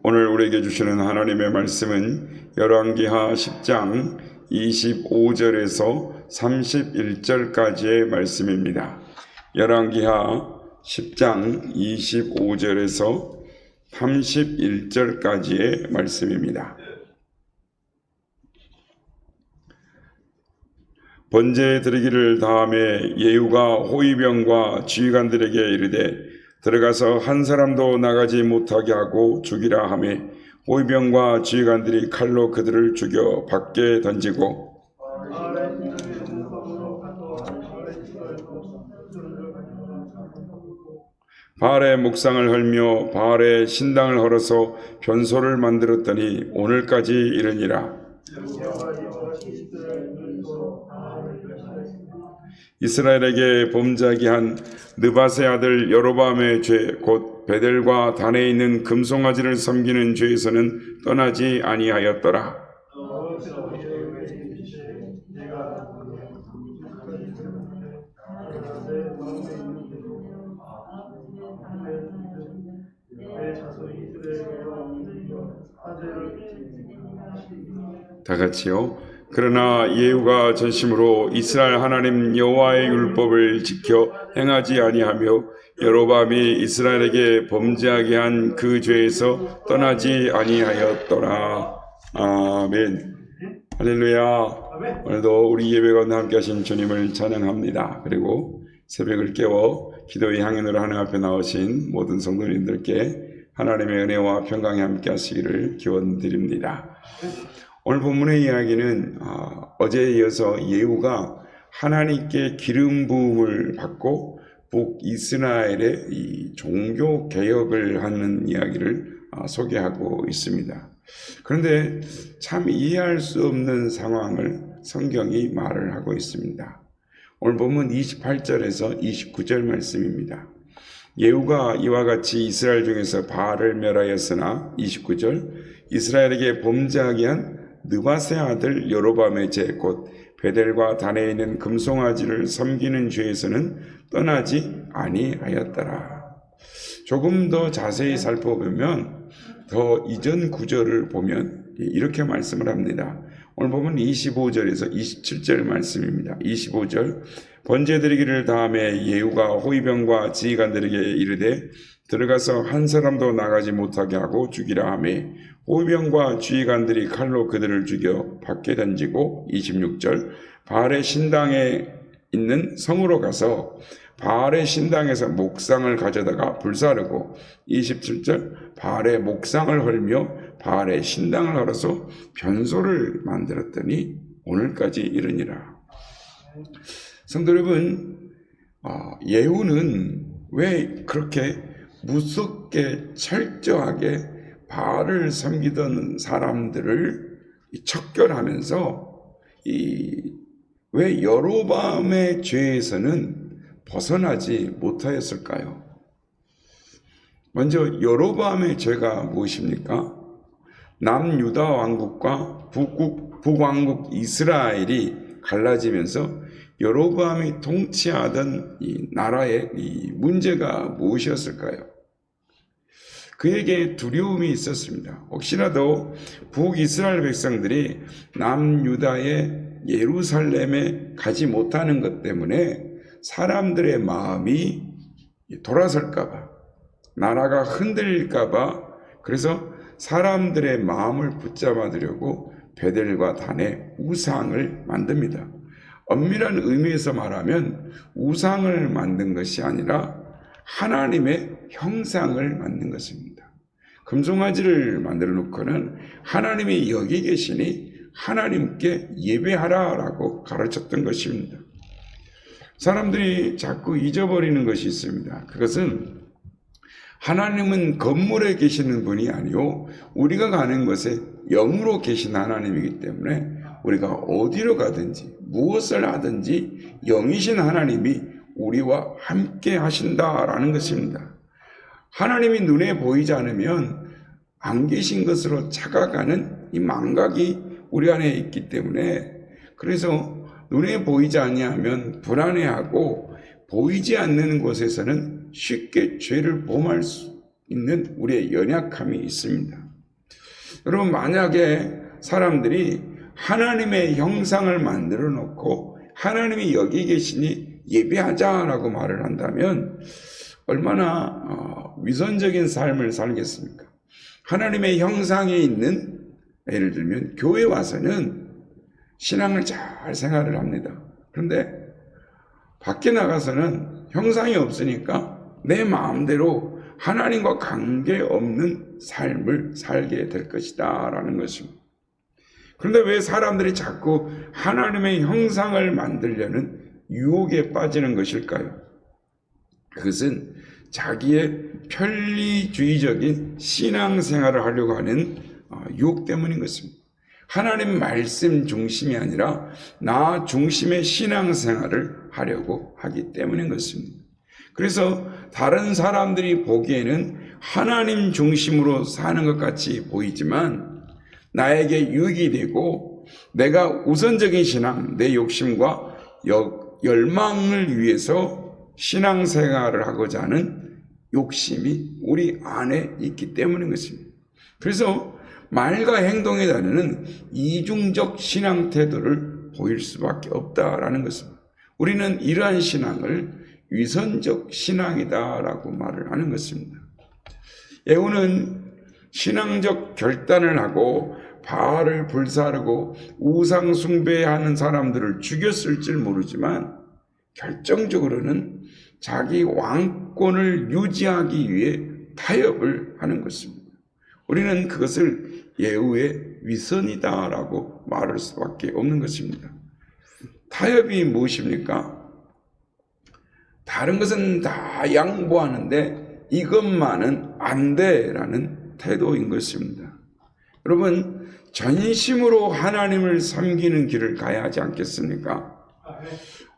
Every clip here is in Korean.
오늘 우리에게 주시는 하나님의 말씀은 열왕기하 10장 25절에서 31절까지의 말씀입니다. 열왕기하 10장 25절에서 31절까지의 말씀입니다. 번제 드리기를 다음에 예후가 호위병과 지휘관들에게 이르되 들어가서 한 사람도 나가지 못하게 하고 죽이라 하며 호위병과 지휘관들이 칼로 그들을 죽여 밖에 던지고 바알의 목상을 헐며 바알의 신당을 헐어서 변소를 만들었더니 오늘까지 이르니라. 이스라엘에게 범죄하게 한 느밧의 아들 여로보암의 죄 곧 베델과 단에 있는 금송아지를 섬기는 죄에서는 떠나지 아니하였더라. 다 같이요. 그러나 예후가 전심으로 이스라엘 하나님 여호와의 율법을 지켜 행하지 아니하며 여로보암이 이스라엘에게 범죄하게 한 그 죄에서 떠나지 아니하였더라. 아멘. 할렐루야. 오늘도 우리 예배 가운데 함께 하신 주님을 찬양합니다. 그리고 새벽을 깨워 기도의 향연으로 하나님 앞에 나오신 모든 성도님들께 하나님의 은혜와 평강이 함께 하시기를 기원드립니다. 오늘 본문의 이야기는 어제에 이어서 예후가 하나님께 기름 부음을 받고 북이스라엘의 이 종교 개혁을 하는 이야기를 소개하고 있습니다. 그런데 참 이해할 수 없는 상황을 성경이 말을 하고 있습니다. 오늘 본문 28절에서 29절 말씀입니다. 예후가 이와 같이 이스라엘 중에서 바알을 멸하였으나 29절 이스라엘에게 범죄하게 한 느밧의 아들 여로보암의 죄 곧 베델과 단에 있는 금송아지를 섬기는 죄에서는 떠나지 아니하였더라. 조금 더 자세히 살펴보면 더 이전 구절을 보면 이렇게 말씀을 합니다. 오늘 보면 25절에서 27절 말씀입니다. 25절 번제 드리기를 다음에 예후가 호위병과 지휘관들에게 이르되 들어가서 한 사람도 나가지 못하게 하고 죽이라 하며 호위병과 지휘관들이 칼로 그들을 죽여 밖에 던지고 26절 바알의 신당에 있는 성으로 가서 바알의 신당에서 목상을 가져다가 불사르고 27절 바알의 목상을 헐며 바알의 신당을 헐어서 변소를 만들었더니 오늘까지 이르니라. 성도 여러분, 예후는 왜 그렇게 무섭게 철저하게 바알을 섬기던 사람들을 척결하면서 왜 여로보암의 죄에서는 벗어나지 못하였을까요? 먼저 여로보암의 죄가 무엇입니까? 남유다 왕국과 북왕국 이스라엘이 갈라지면서 여로보암이 통치하던 이 나라의 이 문제가 무엇이었을까요? 그에게 두려움이 있었습니다. 혹시라도 북이스라엘 백성들이 남유다의 예루살렘에 가지 못하는 것 때문에 사람들의 마음이 돌아설까봐, 나라가 흔들릴까봐, 그래서 사람들의 마음을 붙잡아두려고 베델과 단에 우상을 만듭니다. 엄밀한 의미에서 말하면 우상을 만든 것이 아니라 하나님의 형상을 만든 것입니다. 금송아지를 만들어 놓고는 하나님이 여기 계시니 하나님께 예배하라라고 가르쳤던 것입니다. 사람들이 자꾸 잊어버리는 것이 있습니다. 그것은 하나님은 건물에 계시는 분이 아니요 우리가 가는 곳에 영으로 계신 하나님이기 때문에 우리가 어디로 가든지 무엇을 하든지 영이신 하나님이 우리와 함께 하신다라는 것입니다. 하나님이 눈에 보이지 않으면 안 계신 것으로 착각하는 이 망각이 우리 안에 있기 때문에, 그래서 눈에 보이지 아니하면 불안해하고 보이지 않는 곳에서는 쉽게 죄를 범할 수 있는 우리의 연약함이 있습니다. 여러분, 만약에 사람들이 하나님의 형상을 만들어 놓고 하나님이 여기 계시니 예배하자라고 말을 한다면 얼마나 위선적인 삶을 살겠습니까? 하나님의 형상에 있는, 예를 들면 교회 와서는 신앙을 잘 생활을 합니다. 그런데 밖에 나가서는 형상이 없으니까 내 마음대로 하나님과 관계없는 삶을 살게 될 것이다 라는 것입니다. 그런데 왜 사람들이 자꾸 하나님의 형상을 만들려는 유혹에 빠지는 것일까요? 그것은 자기의 편리주의적인 신앙생활을 하려고 하는 유혹 때문인 것입니다. 하나님 말씀 중심이 아니라 나 중심의 신앙생활을 하려고 하기 때문인 것입니다. 그래서 다른 사람들이 보기에는 하나님 중심으로 사는 것 같이 보이지만 나에게 유익이 되고 내가 우선적인 신앙, 내 욕심과 열망을 위해서 신앙생활을 하고자 하는 욕심이 우리 안에 있기 때문인 것입니다. 그래서 말과 행동에 다르는 이중적 신앙 태도를 보일 수밖에 없다라는 것입니다. 우리는 이러한 신앙을 위선적 신앙이다라고 말을 하는 것입니다. 예후는 신앙적 결단을 하고 바알을 불사르고 우상 숭배하는 사람들을 죽였을 줄 모르지만 결정적으로는 자기 왕권을 유지하기 위해 타협을 하는 것입니다. 우리는 그것을 예후의 위선이다라고 말할 수밖에 없는 것입니다. 타협이 무엇입니까? 다른 것은 다 양보하는데 이것만은 안 돼라는 태도인 것입니다. 여러분, 전심으로 하나님을 섬기는 길을 가야 하지 않겠습니까?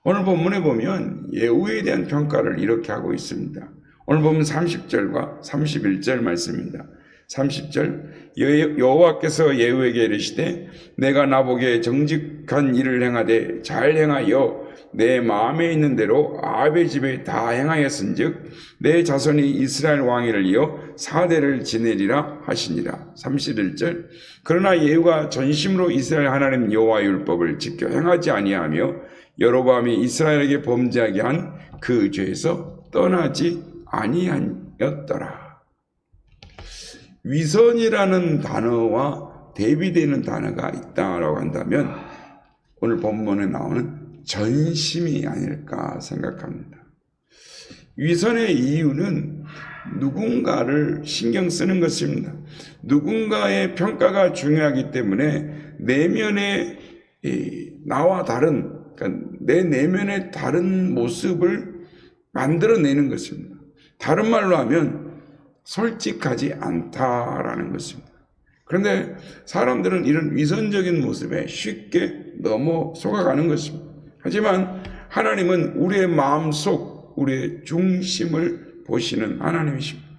오늘 본문에 보면 예후에 대한 평가를 이렇게 하고 있습니다. 오늘 보면 30절과 31절 말씀입니다. 30절, 여호와께서 예후에게 이르시되 내가 나보기에 정직한 일을 행하되 잘 행하여 내 마음에 있는 대로 아합의 집에 다 행하였은즉 내 자손이 이스라엘 왕위를 이어 4대를 지내리라 하시니라. 31절, 그러나 예후가 전심으로 이스라엘 하나님 여호와의 율법을 지켜 행하지 아니하며 여로보암이 이스라엘에게 범죄하게 한 그 죄에서 떠나지 아니하였더라. 위선이라는 단어와 대비되는 단어가 있다라고 한다면 오늘 본문에 나오는 전심이 아닐까 생각합니다. 위선의 이유는 누군가를 신경 쓰는 것입니다. 누군가의 평가가 중요하기 때문에 내면의 나와 다른, 그러니까 내 내면의 다른 모습을 만들어내는 것입니다. 다른 말로 하면 솔직하지 않다라는 것입니다. 그런데 사람들은 이런 위선적인 모습에 쉽게 넘어 속아가는 것입니다. 하지만 하나님은 우리의 마음속, 우리의 중심을 보시는 하나님이십니다.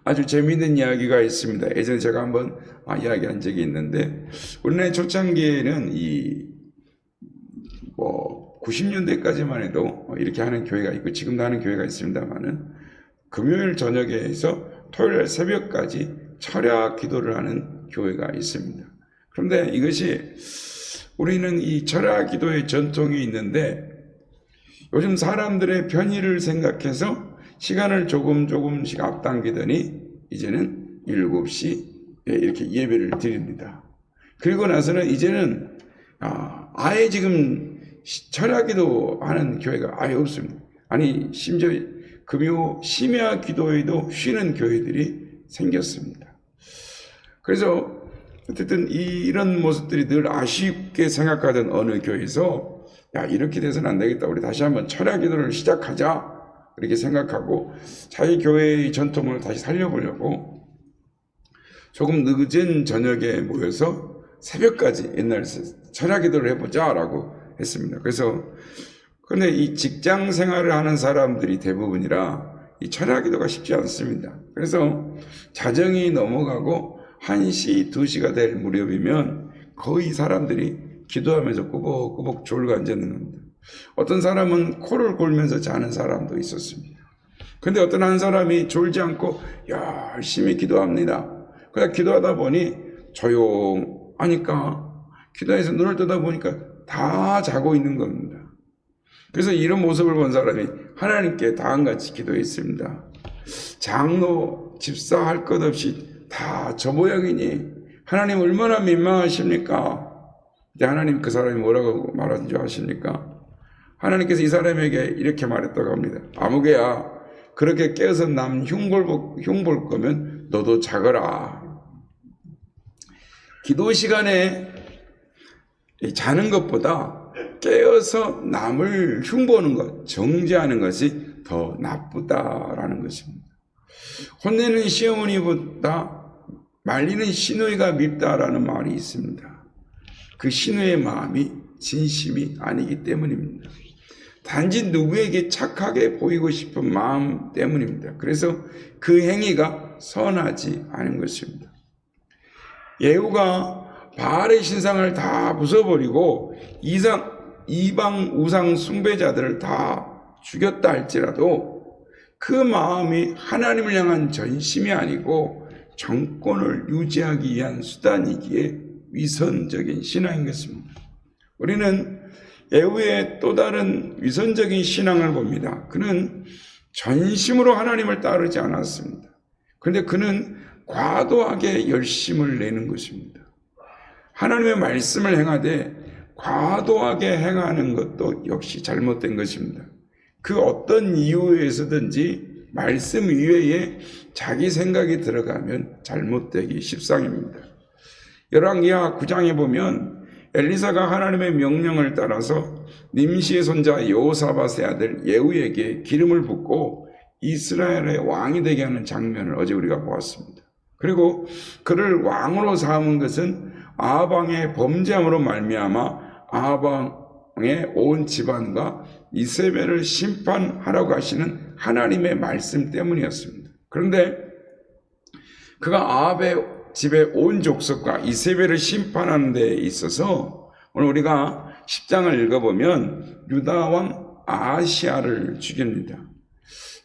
아주 재미있는 이야기가 있습니다. 예전에 제가 한번 이야기한 적이 있는데, 우리나라 초창기에는 90년대까지만 해도 이렇게 하는 교회가 있고 지금도 하는 교회가 있습니다만은 금요일 저녁에 해서 토요일 새벽까지 철야 기도를 하는 교회가 있습니다. 그런데 이것이 우리는 이 철야 기도의 전통이 있는데 요즘 사람들의 편의를 생각해서 시간을 조금씩 앞당기더니 이제는 7시 이렇게 예배를 드립니다. 그리고 나서는 이제는 아예 지금 철야 기도 하는 교회가 아예 없습니다. 아니 심지어 금요 심야 기도에도 쉬는 교회들이 생겼습니다. 그래서 어쨌든 이런 모습들이 늘 아쉽게 생각하던 어느 교회에서 이렇게 돼서는 안 되겠다. 우리 다시 한번 철야 기도를 시작하자. 이렇게 생각하고 자기 교회의 전통을 다시 살려보려고 조금 늦은 저녁에 모여서 새벽까지 옛날에 철야 기도를 해보자라고 했습니다. 그런데 이 직장 생활을 하는 사람들이 대부분이라 이 철야 기도가 쉽지 않습니다. 그래서 자정이 넘어가고 1시, 2시가 될 무렵이면 거의 사람들이 기도하면서 꾸벅꾸벅 졸고 앉아있는 겁니다. 어떤 사람은 코를 골면서 자는 사람도 있었습니다. 그런데 어떤 한 사람이 졸지 않고 열심히 기도합니다. 그냥 기도하다 보니 조용하니까 기도해서 눈을 뜨다 보니까 다 자고 있는 겁니다. 그래서 이런 모습을 본 사람이 하나님께 다음같이 기도했습니다. 장로, 집사 할 것 없이 다 저 모양이니 하나님 얼마나 민망하십니까? 이제 하나님 그 사람이 뭐라고 말하는 줄 아십니까? 하나님께서 이 사람에게 이렇게 말했다고 합니다. 아무개야, 그렇게 깨어서 남 흉볼 거면 너도 자거라. 기도 시간에 자는 것보다 깨어서 남을 흉보는 것, 정죄하는 것이 더 나쁘다라는 것입니다. 혼내는 시어머니보다 말리는 시누이가 밉다라는 말이 있습니다. 그 시누이의 마음이 진심이 아니기 때문입니다. 단지 누구에게 착하게 보이고 싶은 마음 때문입니다. 그래서 그 행위가 선하지 않은 것입니다. 예후가 바알의 신상을 다 부숴버리고 이방 우상 숭배자들을 다 죽였다 할지라도 그 마음이 하나님을 향한 전심이 아니고 정권을 유지하기 위한 수단이기에 위선적인 신앙인 것입니다. 우리는 예후의 또 다른 위선적인 신앙을 봅니다. 그는 전심으로 하나님을 따르지 않았습니다. 그런데 그는 과도하게 열심을 내는 것입니다. 하나님의 말씀을 행하되 과도하게 행하는 것도 역시 잘못된 것입니다. 그 어떤 이유에서든지 말씀 이외에 자기 생각이 들어가면 잘못되기 십상입니다. 열왕기하 9장에 보면 엘리사가 하나님의 명령을 따라서 nim시의 손자 여호사밧의 아들 예후에게 기름을 붓고 이스라엘의 왕이 되게 하는 장면을 어제 우리가 보았습니다. 그리고 그를 왕으로 삼은 것은 아방의 범죄함으로 말미암아 아방의 온 집안과 이세벨을 심판하라고 하시는 하나님의 말씀 때문이었습니다. 그런데 그가 아합의 집의 온 족속과 이세벨을 심판하는 데 있어서 오늘 우리가 10장을 읽어보면 유다왕 아하시야를 죽입니다.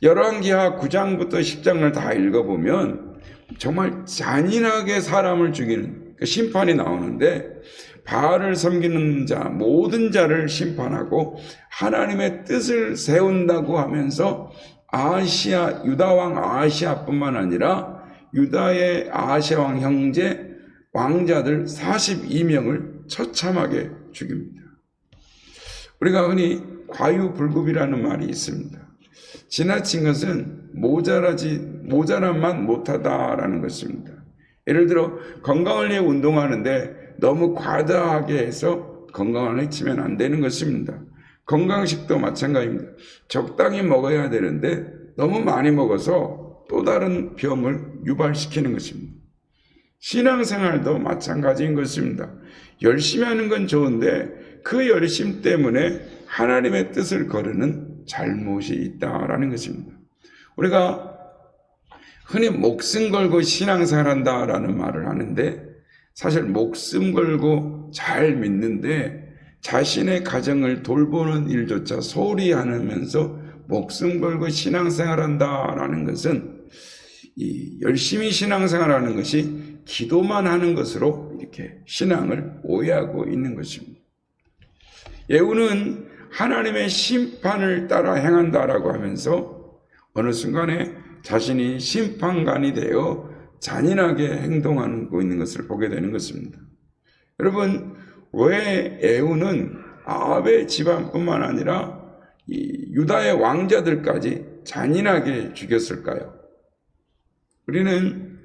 열왕기하 9장부터 10장을 다 읽어보면 정말 잔인하게 사람을 죽이는 심판이 나오는데 바알을 섬기는 자 모든 자를 심판하고 하나님의 뜻을 세운다고 하면서 아하시야 유다왕 아하시야뿐만 아니라 유다의 아하시야 왕 형제 왕자들 42명을 처참하게 죽입니다. 우리가 흔히 과유불급이라는 말이 있습니다. 지나친 것은 모자란만 못하다라는 것입니다. 예를 들어 건강을 위해 운동하는데 너무 과다하게 해서 건강을 해치면 안 되는 것입니다. 건강식도 마찬가지입니다. 적당히 먹어야 되는데 너무 많이 먹어서 또 다른 병을 유발시키는 것입니다. 신앙생활도 마찬가지인 것입니다. 열심히 하는 건 좋은데 그 열심 때문에 하나님의 뜻을 거르는 잘못이 있다라는 것입니다. 우리가 흔히 목숨 걸고 신앙생활 한다라는 말을 하는데 사실 목숨 걸고 잘 믿는데 자신의 가정을 돌보는 일조차 소홀히 하면서 목숨 걸고 신앙생활 한다라는 것은 열심히 신앙생활하는 것이 기도만 하는 것으로 이렇게 신앙을 오해하고 있는 것입니다. 예후는 하나님의 심판을 따라 행한다라고 하면서 어느 순간에 자신이 심판관이 되어 잔인하게 행동하고 있는 것을 보게 되는 것입니다. 여러분, 왜 예후는 아합의 집안뿐만 아니라 이 유다의 왕자들까지 잔인하게 죽였을까요? 우리는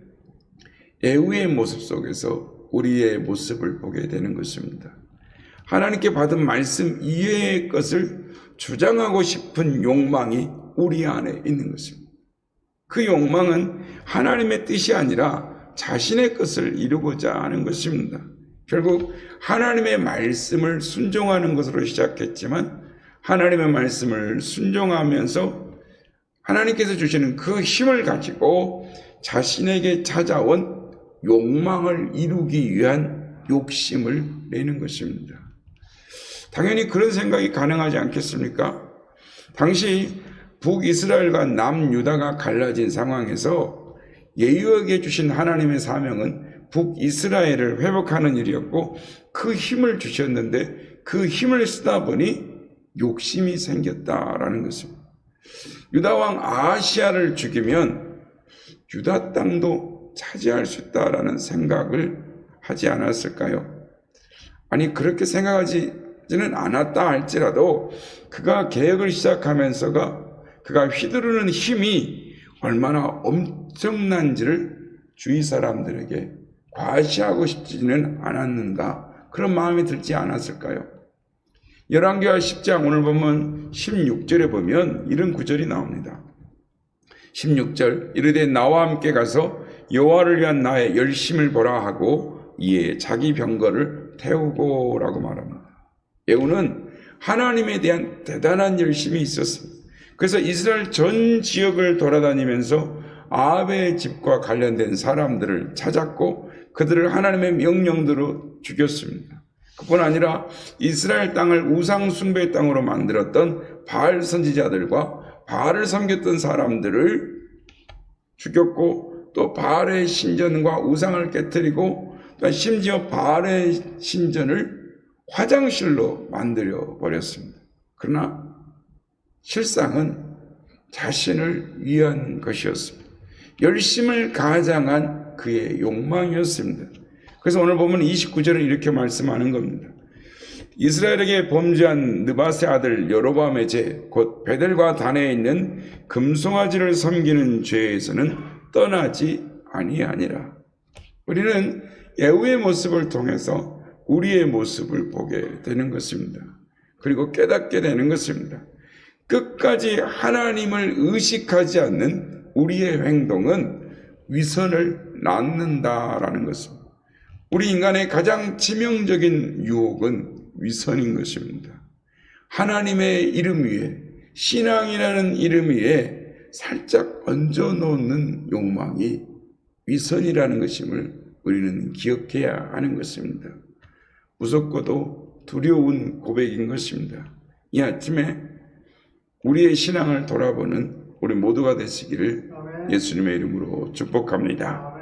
예후의 모습 속에서 우리의 모습을 보게 되는 것입니다. 하나님께 받은 말씀 이외의 것을 주장하고 싶은 욕망이 우리 안에 있는 것입니다. 그 욕망은 하나님의 뜻이 아니라 자신의 것을 이루고자 하는 것입니다. 결국 하나님의 말씀을 순종하는 것으로 시작했지만 하나님의 말씀을 순종하면서 하나님께서 주시는 그 힘을 가지고 자신에게 찾아온 욕망을 이루기 위한 욕심을 내는 것입니다. 당연히 그런 생각이 가능하지 않겠습니까? 당시 북이스라엘과 남유다가 갈라진 상황에서 예유에게 주신 하나님의 사명은 북이스라엘을 회복하는 일이었고 그 힘을 주셨는데 그 힘을 쓰다 보니 욕심이 생겼다라는 것입니다. 유다왕 아하시야를 죽이면 유다 땅도 차지할 수 있다라는 생각을 하지 않았을까요? 아니 그렇게 생각하지는 않았다 할지라도 그가 계획을 시작하면서가 그가 휘두르는 힘이 얼마나 엄청난지를 주위 사람들에게 과시하고 싶지는 않았는가 그런 마음이 들지 않았을까요? 열왕기하 10장 오늘 보면 16절에 보면 이런 구절이 나옵니다. 16절 이르되 나와 함께 가서 여호와를 위한 나의 열심을 보라 하고 이에 자기 병거를 태우고 라고 말합니다. 예후는 하나님에 대한 대단한 열심이 있었습니다. 그래서 이스라엘 전 지역을 돌아다니면서 아합의 집과 관련된 사람들을 찾았고 그들을 하나님의 명령대로 죽였습니다. 그뿐 아니라 이스라엘 땅을 우상 숭배 땅으로 만들었던 바알 선지자들과 바알을 섬겼던 사람들을 죽였고 또 바알의 신전과 우상을 깨뜨리고 또 심지어 바알의 신전을 화장실로 만들어 버렸습니다. 그러나 실상은 자신을 위한 것이었습니다. 열심을 가장한 그의 욕망이었습니다. 그래서 오늘 보면 29절은 이렇게 말씀하는 겁니다. 이스라엘에게 범죄한 느밧의 아들 여로보암의 죄, 곧 베델과 단에 있는 금송아지를 섬기는 죄에서는 떠나지 아니하니라. 우리는 예후의 모습을 통해서 우리의 모습을 보게 되는 것입니다. 그리고 깨닫게 되는 것입니다. 끝까지 하나님을 의식하지 않는 우리의 행동은 위선을 낳는다라는 것입니다. 우리 인간의 가장 치명적인 유혹은 위선인 것입니다. 하나님의 이름 위에 신앙이라는 이름 위에 살짝 얹어놓는 욕망이 위선이라는 것임을 우리는 기억해야 하는 것입니다. 무섭고도 두려운 고백인 것입니다. 이 아침에 우리의 신앙을 돌아보는 우리 모두가 되시기를 예수님의 이름으로 축복합니다.